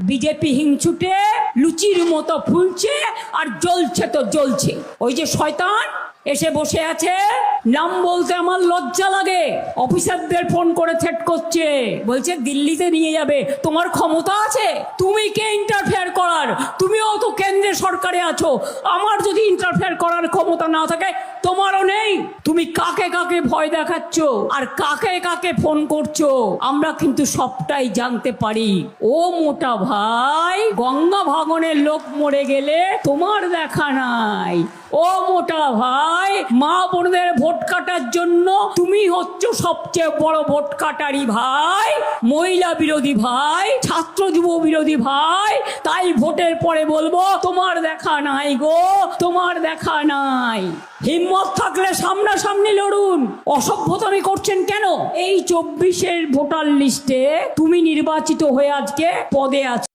BJP হিংছুটে লুচির মতো ফুলছে আর জ্বলছে তো জ্বলছে। ওই যে শয়তান এসে বসে আছে, নাম বলতে আমার লজ্জা লাগে। অফিসারদের ফোন করে থ্রেট করছে, বলছে দিল্লিতে নিয়ে যাবে। তোমার ক্ষমতা আছে? তুমি কে ইন্টারফেয়ার করার? তুমিও তো কেন্দ্রের সরকারে আছো। আমার যদি ইন্টারফেয়ার করার ক্ষমতা না থাকে, তোমারও নেই। তুমি কাকে কাকে ভয় দেখাচ্ছ আর কাকে কাকে ফোন করছো, আমরা কিন্তু সবটাই জানতে পারি। ও মোটা ভাই, গঙ্গা ভাগনের লোক মরে গেলে তোমার দেখা নাই। ও মোটা ভাই, মা বোনদের ভোট কাটার জন্য তুমি হচ্ছ সবচেয়ে বড় ভোট কাটারি ভাই, মহিলা বিরোধী ভাই, ছাত্র যুব বিরোধী ভাই। তাই ভোটের পরে বলবো তোমার দেখা নাই গো, তোমার দেখা নাই। হিম্মত থাকলে সামনাসামনি লড়ুন। অসভ্যতামি করছেন কেন? এই 24-এর ভোটার লিস্টে তুমি নির্বাচিত হয়ে আজকে পদে আছো।